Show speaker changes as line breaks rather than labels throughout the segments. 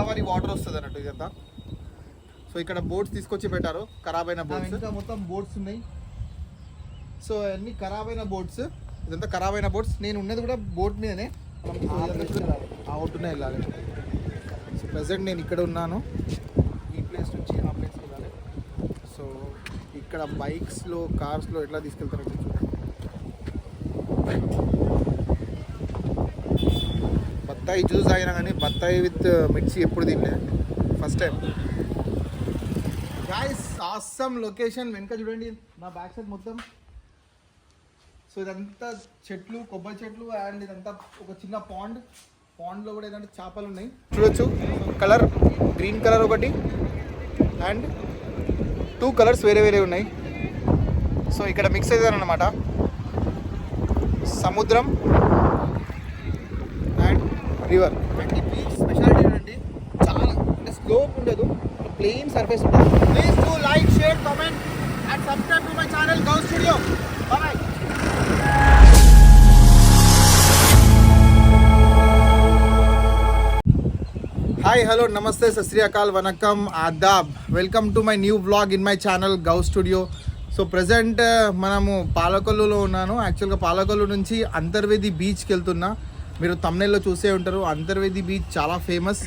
Godavari water వస్తుంది అన్నట్టు ఇదంతా. సో ఇక్కడ బోట్స్ తీసుకొచ్చి పెట్టారు, ఖరాబ్ అయిన బోట్స్. ఇంకా మొత్తం బోట్స్ ఉన్నాయి. సో అన్ని ఖరాబ్ అయిన బోట్స్, ఇదంతా ఖరాబ్ అయిన బోట్స్. నేను ఉన్నది కూడా బోట్ మీదనే, అవుట్నే వెళ్ళాలి. సో ప్రజెంట్ నేను ఇక్కడ ఉన్నాను, ఈ ప్లేస్ నుంచి ఆ ప్లేస్కి వెళ్ళాలి. సో ఇక్కడ బైక్స్లో కార్స్లో ఎట్లా తీసుకెళ్తారు. బత్తాయి జ్యూస్ తాగినా కానీ బత్తాయి విత్ మిర్చి ఎప్పుడు తినలే, first time. Guys awesome location వెనక చూడండి, నా బ్యాక్ సైడ్ మొత్తం. సో ఇదంతా చెట్లు, కొబ్బరి చెట్లు, అండ్ ఇదంతా ఒక చిన్న పాండ్లో కూడా ఏదంటే చేపలు ఉన్నాయి చూడొచ్చు. కలర్ గ్రీన్ కలర్ ఒకటి అండ్ 2 కలర్స్ వేరే ఉన్నాయి. సో ఇక్కడ మిక్స్ అవుతారన్నమాట సముద్రం అండ్ రివర్. అండ్ ఈ బీచ్ స్పెషాలిటీ ఏంటంటే చాలా అంటే స్లోప్ ఉండదు, ప్లెయిన్ సర్ఫేస్ ఉంటుంది. Please do like, share, comment and subscribe to my channel gov studio. Bye. Hi, hello, నమస్తే, సత్ శ్రీ అకాల్, వనకం, ఆదాబ్. Welcome to my new vlog in my channel gov studio. So present మనము పాలకొల్లులో ఉన్నాను. యాక్చువల్గా పాలకొల్లు నుంచి అంతర్వేది బీచ్కి వెళ్తున్నా. మీరు తమ్నెల్లో చూసే ఉంటారు, అంతర్వేది బీచ్ చాలా ఫేమస్.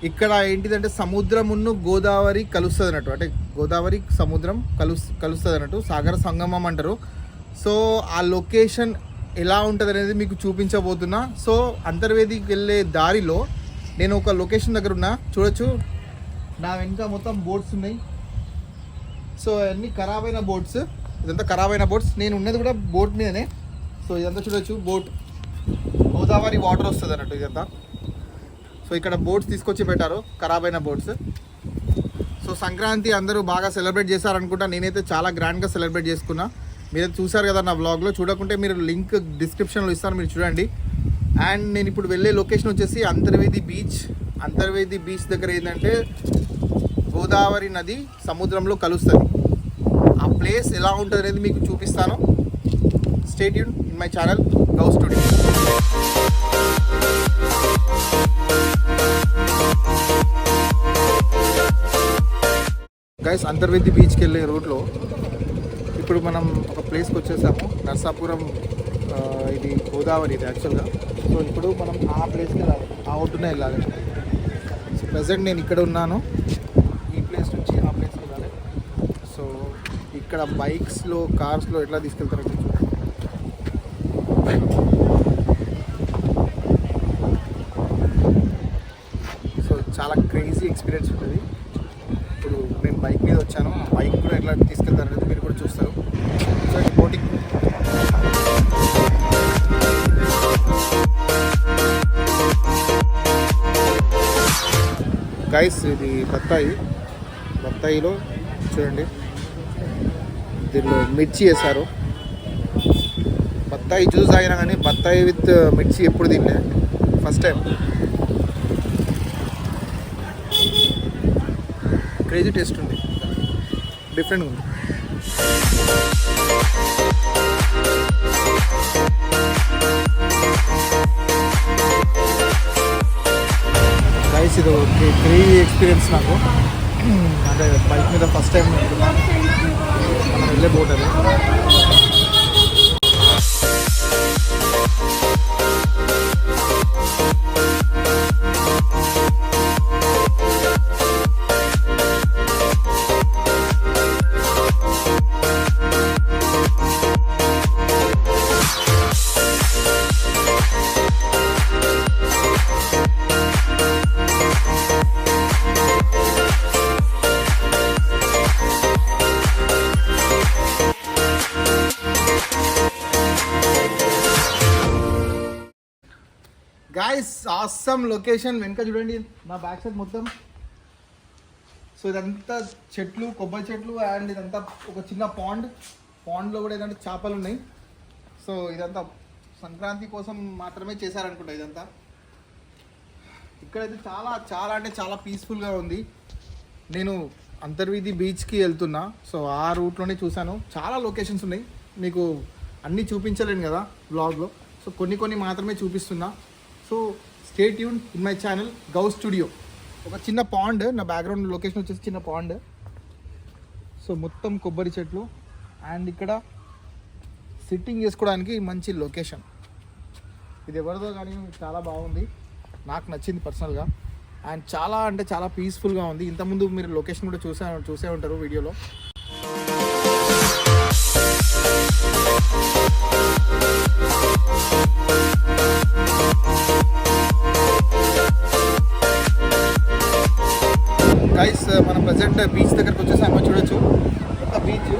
ఇక్కడ ఏంటిదంటే సముద్రమును గోదావరి కలుస్తుంది అన్నట్టు, అంటే గోదావరి సముద్రం కలుస్తుంది అన్నట్టు, సాగర సంగమం అంటారు. సో ఆ లొకేషన్ ఎలా ఉంటుంది అనేది మీకు చూపించబోతున్నా. సో అంతర్వేదికి వెళ్ళే దారిలో నేను ఒక లొకేషన్ దగ్గర ఉన్నా, చూడొచ్చు. నా వెనుక మొత్తం బోట్స్ ఉన్నాయి. సో అన్నీ ఖరాబ్ అయిన బోట్స్, ఇదంతా ఖరాబ్ అయిన బోట్స్. నేను ఉన్నది కూడా బోట్ మీదనే. సో ఇదంతా చూడొచ్చు, బోట్ గోదావరి వాటర్ వస్తుంది అన్నట్టు ఇదంతా. సో ఇక్కడ బోట్స్ తీసుకొచ్చి పెట్టారు, ఖరాబ్ అయిన బోట్స్. సో సంక్రాంతి అందరూ బాగా సెలబ్రేట్ చేశారనుకుంటా. నేనైతే చాలా గ్రాండ్గా సెలబ్రేట్ చేసుకున్నా. మీరైతే చూసారు కదా నా వ్లాగ్లో. చూడకుంటే మీరు లింక్ డిస్క్రిప్షన్లో ఇస్తాను, మీరు చూడండి. అండ్ నేను ఇప్పుడు వెళ్ళే లొకేషన్ వచ్చేసి అంతర్వేది బీచ్. అంతర్వేది బీచ్ దగ్గర ఏంటంటే గోదావరి నది సముద్రంలో కలుస్తుంది. ఆ ప్లేస్ ఎలా ఉంటుంది అనేది మీకు చూపిస్తాను. Stay tune in my channel gov studio. Guys, Antarvedi బీచ్కి వెళ్ళే రూట్లో ఇప్పుడు మనం ఒక ప్లేస్కి వచ్చేసాము, నర్సాపురం. ఇది గోదావరి ఇది యాక్చువల్గా. సో ఇప్పుడు మనం ఆ ప్లేస్కి వెళ్ళాలి, ఆ ఒడ్డునే వెళ్ళాలి. సో ప్రజెంట్ నేను ఇక్కడ ఉన్నాను, ఈ ప్లేస్ నుంచి ఆ ప్లేస్కి వెళ్ళాలి. సో ఇక్కడ బైక్స్లో కార్స్లో ఎట్లా తీసుకెళ్తారో చూడండి. సో చాలా క్రేజీ ఎక్స్పీరియన్స్ ఉంటుంది. ఇప్పుడు నేను బైక్ మీద వచ్చాను, ఆ బైక్ కూడా ఎట్లా తీసుకెళ్తారనేది మీరు కూడా చూస్తారు. సో బోటింగ్ గైస్, ఇది బత్తాయిలో చూడండి, దీనిలో మిర్చి వేశారు. బత్తాయి జ్యూస్ తాగినా కానీ బత్తాయి విత్ మిర్చి ఎప్పుడు తినలే, ఫస్ట్ టైం. క్రేజీ టేస్ట్ ఉంది, డిఫరెంట్గా ఉంది. గైస్, ఇది క్రేజీ ఎక్స్పీరియన్స్ నాకు. అంటే బైక్ మీద ఫస్ట్ టైం మనం వెళ్ళే బోట్ అది. గాయస్, ఆసమ్ లొకేషన్ వెనక చూడండి, నా బ్యాక్ సైడ్ మొత్తం. సో ఇదంతా చెట్లు, కొబ్బరి చెట్లు, అండ్ ఇదంతా ఒక చిన్న పాండ్లో కూడా ఏదంటే చేపలు ఉన్నాయి. సో ఇదంతా సంక్రాంతి కోసం మాత్రమే చేశారనుకుంటా ఇదంతా. ఇక్కడైతే చాలా చాలా అంటే చాలా పీస్ఫుల్గా ఉంది. నేను అంతర్వేది బీచ్కి వెళ్తున్నా, సో ఆ రూట్లోనే చూశాను. చాలా లొకేషన్స్ ఉన్నాయి, మీకు అన్నీ చూపించలేను కదా వ్లాగ్లో. సో కొన్ని మాత్రమే చూపిస్తున్నా. So stay tune in my channel gov studio. ఒక చిన్న పాండ్, నా బ్యాక్గ్రౌండ్ లొకేషన్ వచ్చేసి చిన్న పాండ్. సో మొత్తం కొబ్బరి చెట్లు అండ్ ఇక్కడ సిట్టింగ్ చేసుకోవడానికి మంచి లొకేషన్. ఇది ఎవరిదో కానీ చాలా బాగుంది, నాకు నచ్చింది పర్సనల్గా. అండ్ చాలా అంటే చాలా పీస్ఫుల్గా ఉంది. ఇంతకుముందు మీరు లొకేషన్ కూడా చూసే ఉంటారు వీడియోలో. గైస్ మనం ప్రజెంట్ బీచ్ దగ్గరకు వచ్చేసామో చూడొచ్చు, ఒక బీచ్.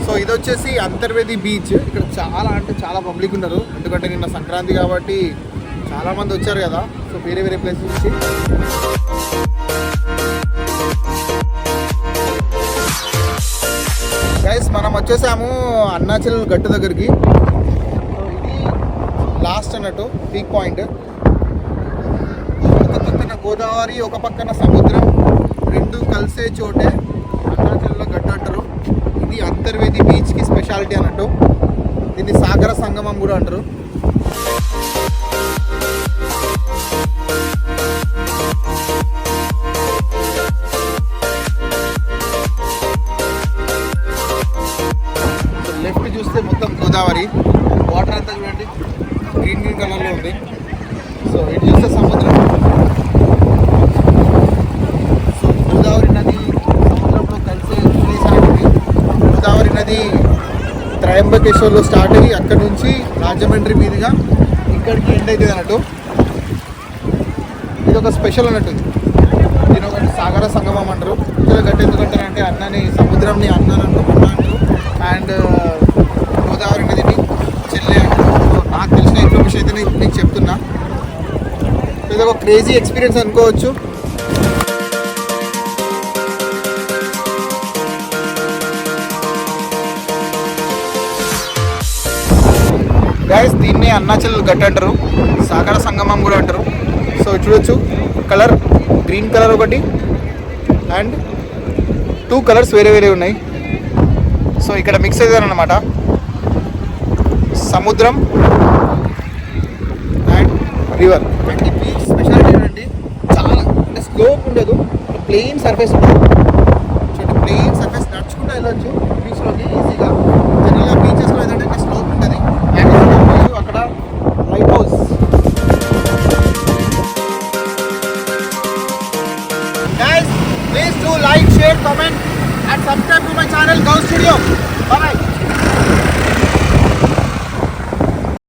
సో ఇది వచ్చేసి అంతర్వేది బీచ్. ఇక్కడ చాలా అంటే చాలా పబ్లిక్ ఉన్నారు, ఎందుకంటే నిన్న సంక్రాంతి కాబట్టి చాలామంది వచ్చారు కదా. సో వేరే వేరే ప్లేసెస్ నుంచి. గైస్ మనం వచ్చేసాము అరుణాచల్ గట్టు దగ్గరికి. సో ఇది లాస్ట్ అన్నట్టు పీక్ పాయింట్. ఒక పక్కన గోదావరి, ఒక పక్కన సముద్రం, రెండు కలిసే చోటే అరుణాచల్లో గట్టు అంటారు. ఇది అంతర్వేది బీచ్కి స్పెషాలిటీ అన్నట్టు. దీన్ని సాగర సంగమం కూడా అంటారు. లెఫ్ట్ చూస్తే మొత్తం గోదావరి, వాటర్ అంతా చూడండి గ్రీన్ గ్రీన్ కలర్లో ఉంది. సో ఇటు చూస్తే సముద్రం. సో గోదావరి నది సముద్రంలో కలిసే ప్లేస్ అనేది. గోదావరి నది త్రయంబకేశ్వర్లో స్టార్ట్ అయ్యి అక్కడ నుంచి రాజమండ్రి మీదుగా ఇక్కడికి ఎండ్ అవుతుంది అన్నట్టు. ఇది ఒక స్పెషల్ అన్నట్టు. దీని ఒకటి సాగర సంగమం అంటారు. ఇక్కడ గట్టి ఎందుకంటారు అంటే అన్నని, సముద్రంని అన్న అంటారు అండ్ గోదావరి నదిని చెల్లె అంటారు. నాకు తెలిసిన ఇన్ఫర్మేషన్ అయితే నీకు చెప్తున్నా. ఇది ఒక క్రేజీ ఎక్స్పీరియన్స్ అనుకోవచ్చు. గైస్ దీన్ని అరుణాచల్ గట్టు అంటారు, సాగర సంగమం కూడా అంటారు. సో చూడొచ్చు కలర్ గ్రీన్ కలర్ ఒకటి అండ్ 2 కలర్స్ వేరే వేరే ఉన్నాయి. సో ఇక్కడ మిక్స్ అవుతారన్నమాట సముద్రం అండ్ రివర్. అండ్ ఈ బీచ్ స్పెషాలిటీ ఏంటంటే చాలా అంటే స్లోప్ ఉండదు, ప్లెయిన్ సర్ఫేస్ ఉంటుంది. చూడండి ప్లెయిన్ సర్ఫేస్ నడుచుకుంటూ వెళ్ళొచ్చు బీచ్లోకి ఈజీగా.